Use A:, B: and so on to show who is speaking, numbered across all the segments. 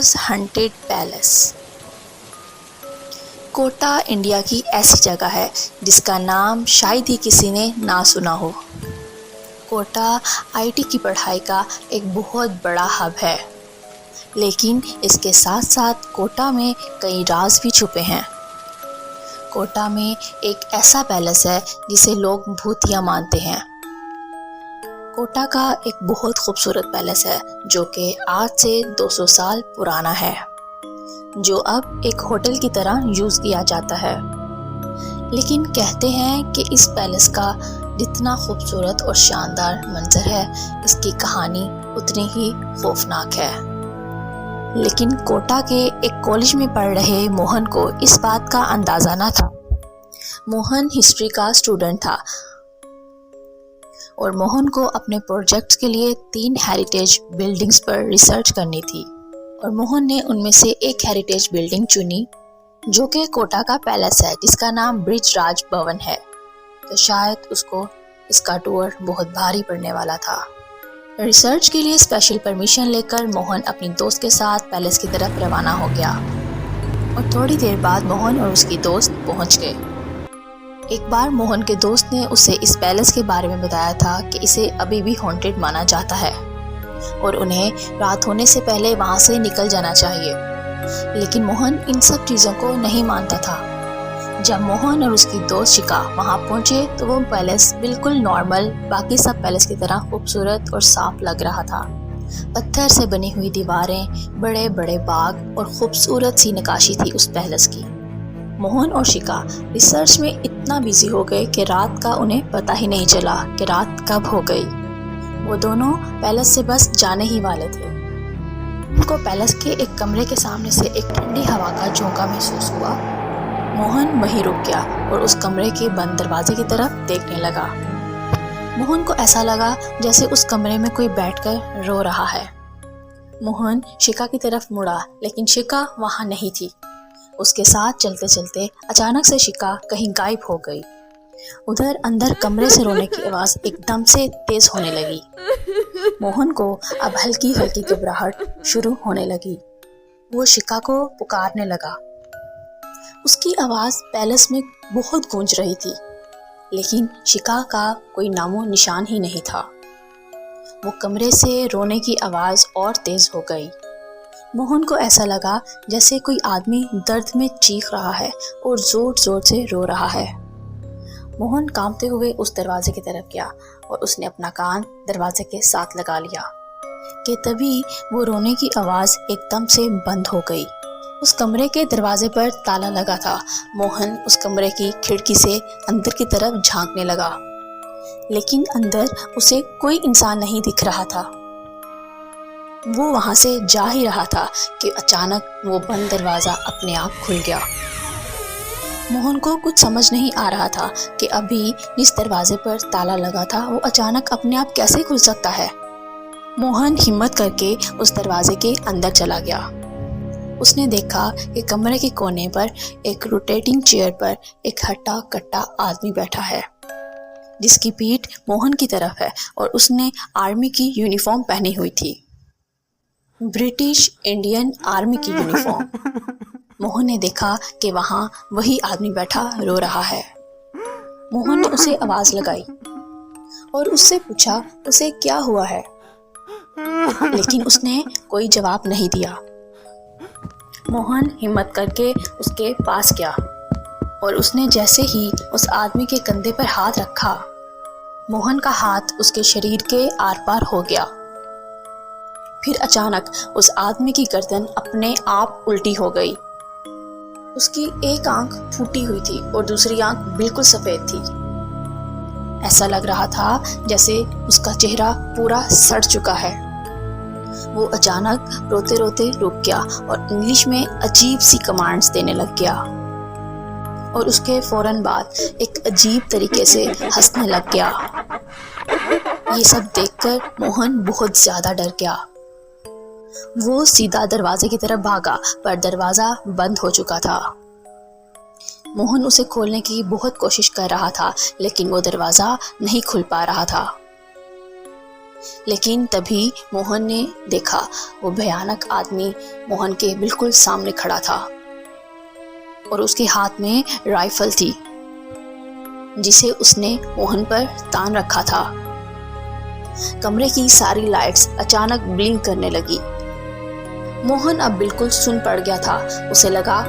A: Most haunted palace. Kota India की ऐसी जगह है जिसका नाम शायद ही किसी ने ना सुना हो। कोटा आईटी की पढ़ाई का एक बहुत बड़ा हब है, लेकिन इसके साथ साथ कोटा में कई राज भी छुपे हैं। कोटा में एक ऐसा पैलेस है जिसे लोग भूतिया मानते हैं। कोटा का एक बहुत खूबसूरत पैलेस है जो कि आज से 200 साल पुराना है, जो अब एक होटल की तरह यूज़ किया जाता है। लेकिन कहते हैं कि इस पैलेस का जितना खूबसूरत और शानदार मंजर है, इसकी कहानी उतनी ही खौफनाक है। लेकिन कोटा के एक कॉलेज में पढ़ रहे मोहन को इस बात का अंदाज़ा न था। मोहन हिस्ट्री का स्टूडेंट था और मोहन को अपने प्रोजेक्ट्स के लिए 3 हेरिटेज बिल्डिंग्स पर रिसर्च करनी थी और मोहन ने उनमें से एक हेरिटेज बिल्डिंग चुनी जो कि कोटा का पैलेस है, जिसका नाम ब्रिज राज भवन है। तो शायद उसको इसका टूर बहुत भारी पड़ने वाला था। रिसर्च के लिए स्पेशल परमिशन लेकर मोहन अपनी दोस्त के साथ पैलेस की तरफ रवाना हो गया और थोड़ी देर बाद मोहन और उसकी दोस्त पहुंच गए। एक बार मोहन के दोस्त ने उसे इस पैलेस के बारे में बताया था कि इसे अभी भी हॉन्टेड माना जाता है और उन्हें रात होने से पहले वहां से निकल जाना चाहिए। लेकिन मोहन इन सब चीज़ों को नहीं मानता था। जब मोहन और उसकी दोस्त शिका वहां पहुंचे तो वो पैलेस बिल्कुल नॉर्मल, बाकी सब पैलेस की तरह खूबसूरत और साफ लग रहा था। पत्थर से बनी हुई दीवारें, बड़े बड़े बाग और खूबसूरत सी नक्काशी थी उस पैलेस की। मोहन और शिका रिसर्च में इतना बिजी हो गए कि रात का उन्हें पता ही नहीं चला कि रात कब हो गई। वो दोनों पैलेस से बस जाने ही वाले थे। उनको पैलेस के एक कमरे के सामने से एक ठंडी हवा का झोंका महसूस हुआ। मोहन वहीं रुक गया और उस कमरे के बंद दरवाजे की तरफ देखने लगा। मोहन को ऐसा लगा जैसे उस कमरे में कोई बैठकर रो रहा है। मोहन शिका की तरफ मुड़ा, लेकिन शिका वहां नहीं थी। उसके साथ चलते चलते अचानक से शिका कहीं गायब हो गई। उधर अंदर कमरे से रोने की आवाज़ एकदम से तेज होने लगी। मोहन को अब हल्की हल्की घबराहट शुरू होने लगी। वो शिका को पुकारने लगा। उसकी आवाज़ पैलेस में बहुत गूंज रही थी, लेकिन शिका का कोई नामो निशान ही नहीं था। वो कमरे से रोने की आवाज़ और तेज हो गई। मोहन को ऐसा लगा जैसे कोई आदमी दर्द में चीख रहा है और जोर जोर से रो रहा है। मोहन कांपते हुए उस दरवाजे की तरफ गया और उसने अपना कान दरवाजे के साथ लगा लिया कि तभी वो रोने की आवाज़ एकदम से बंद हो गई। उस कमरे के दरवाजे पर ताला लगा था। मोहन उस कमरे की खिड़की से अंदर की तरफ झांकने लगा, लेकिन अंदर उसे कोई इंसान नहीं दिख रहा था। वो वहां से जा ही रहा था कि अचानक वो बंद दरवाज़ा अपने आप खुल गया। मोहन को कुछ समझ नहीं आ रहा था कि अभी जिस दरवाजे पर ताला लगा था वो अचानक अपने आप कैसे खुल सकता है। मोहन हिम्मत करके उस दरवाजे के अंदर चला गया। उसने देखा कि कमरे के कोने पर एक रोटेटिंग चेयर पर एक हट्टा कट्टा आदमी बैठा है, जिसकी पीठ मोहन की तरफ है और उसने आर्मी की यूनिफॉर्म पहनी हुई थी, ब्रिटिश इंडियन आर्मी की यूनिफॉर्म। मोहन ने देखा कि वहाँ वही आदमी बैठा रो रहा है। मोहन ने उसे आवाज़ लगाई और उससे पूछा उसे क्या हुआ है, लेकिन उसने कोई जवाब नहीं दिया। मोहन हिम्मत करके उसके पास गया और उसने जैसे ही उस आदमी के कंधे पर हाथ रखा, मोहन का हाथ उसके शरीर के आर पार हो गया। फिर अचानक उस आदमी की गर्दन अपने आप उल्टी हो गई। उसकी एक आंख फूटी हुई थी और दूसरी आंख बिल्कुल सफ़ेद थी। ऐसा लग रहा था जैसे उसका चेहरा पूरा सड़ चुका है। वो अचानक रोते रोते रुक गया और इंग्लिश में अजीब सी कमांड्स देने लग गया और उसके फौरन बाद एक अजीब तरीके से हंसने लग गया। ये सब देखकर मोहन बहुत ज़्यादा डर गया। वो सीधा दरवाजे की तरफ भागा, पर दरवाज़ा बंद हो चुका था। मोहन उसे खोलने की बहुत कोशिश कर रहा था, लेकिन वो दरवाज़ा नहीं खुल पा रहा था। लेकिन तभी मोहन ने देखा वो भयानक आदमी मोहन के बिल्कुल सामने खड़ा था और उसके हाथ में राइफल थी जिसे उसने मोहन पर तान रखा था। कमरे की सारी लाइट्स अचानक ब्लिंक करने लगी। मोहन अब बिल्कुल सुन पड़ गया था। उसे लगा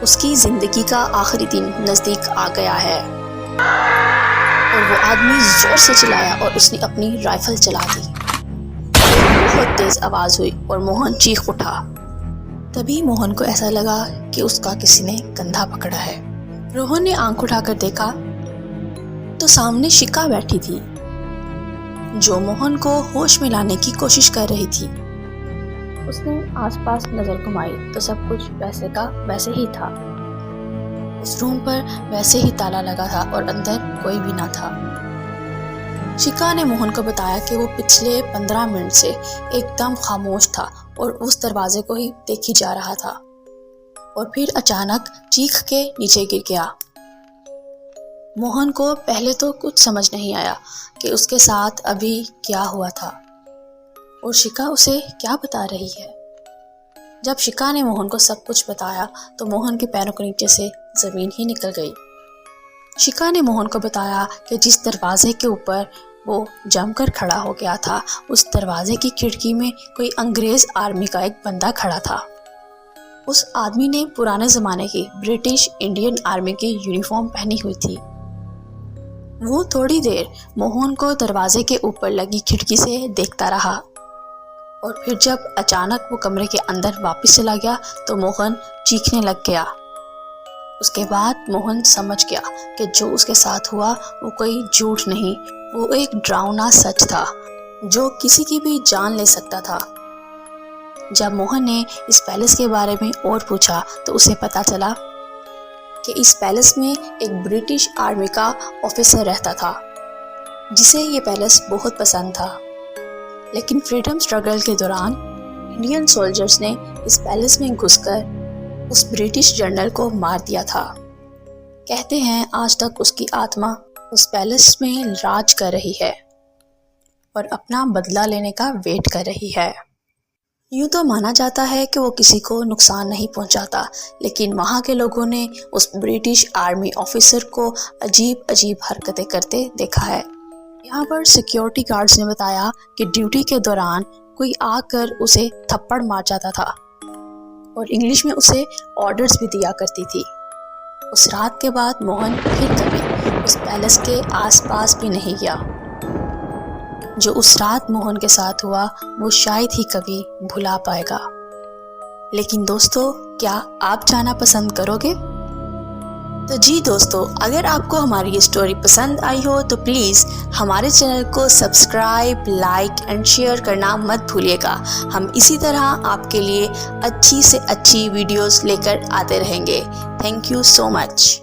A: उसकी जिंदगी का आखिरी दिन नजदीक आ गया है और वो आदमी जोर से चिल्लाया और उसने अपनी राइफल चला दी। बहुत तेज आवाज हुई और मोहन चीख उठा। तभी मोहन को ऐसा लगा कि उसका किसी ने कंधा पकड़ा है। रोहन ने आंख उठाकर देखा तो सामने शिका बैठी थी जो मोहन को होश में लाने की कोशिश कर रही थी। उसने आसपास नजर घुमाई तो सब कुछ वैसे का वैसे ही था। उस रूम पर वैसे ही ताला लगा था और अंदर कोई भी ना था। शिका ने मोहन को बताया कि वो पिछले 15 मिनट से एकदम खामोश था और उस दरवाजे को ही देखी जा रहा था और फिर अचानक चीख के नीचे गिर गया। मोहन को पहले तो कुछ समझ नहीं आया कि उसके साथ अभी क्या हुआ था और शिका उसे क्या बता रही है। जब शिका ने मोहन को सब कुछ बताया तो मोहन के पैरों के नीचे से जमीन ही निकल गई। शिका ने मोहन को बताया कि जिस दरवाजे के ऊपर वो जमकर खड़ा हो गया था उस दरवाजे की खिड़की में कोई अंग्रेज आर्मी का एक बंदा खड़ा था। उस आदमी ने पुराने ज़माने की ब्रिटिश इंडियन आर्मी की यूनिफॉर्म पहनी हुई थी। वो थोड़ी देर मोहन को दरवाजे के ऊपर लगी खिड़की से देखता रहा और फिर जब अचानक वो कमरे के अंदर वापस चला गया तो मोहन चीखने लग गया। उसके बाद मोहन समझ गया कि जो उसके साथ हुआ वो कोई झूठ नहीं, वो एक डरावना सच था जो किसी की भी जान ले सकता था। जब मोहन ने इस पैलेस के बारे में और पूछा तो उसे पता चला कि इस पैलेस में एक ब्रिटिश आर्मी का ऑफिसर रहता था जिसे ये पैलेस बहुत पसंद था। लेकिन फ्रीडम स्ट्रगल के दौरान इंडियन सोल्जर्स ने इस पैलेस में घुसकर उस ब्रिटिश जनरल को मार दिया था। कहते हैं आज तक उसकी आत्मा उस पैलेस में राज कर रही है और अपना बदला लेने का वेट कर रही है। यूँ तो माना जाता है कि वो किसी को नुकसान नहीं पहुंचाता, लेकिन वहाँ के लोगों ने उस ब्रिटिश आर्मी ऑफिसर को अजीब अजीब हरकतें करते देखा है। यहाँ पर सिक्योरिटी गार्ड्स ने बताया कि ड्यूटी के दौरान कोई आकर उसे थप्पड़ मार जाता था और इंग्लिश में उसे ऑर्डर्स भी दिया करती थी। उस रात के बाद मोहन फिर कभी उस पैलेस के आसपास भी नहीं गया। जो उस रात मोहन के साथ हुआ वो शायद ही कभी भुला पाएगा। लेकिन दोस्तों, क्या आप जाना पसंद करोगे? तो जी दोस्तों, अगर आपको हमारी ये स्टोरी पसंद आई हो तो प्लीज़ हमारे चैनल को सब्सक्राइब, लाइक एंड शेयर करना मत भूलिएगा। हम इसी तरह आपके लिए अच्छी से अच्छी वीडियोस लेकर आते रहेंगे। Thank you so much.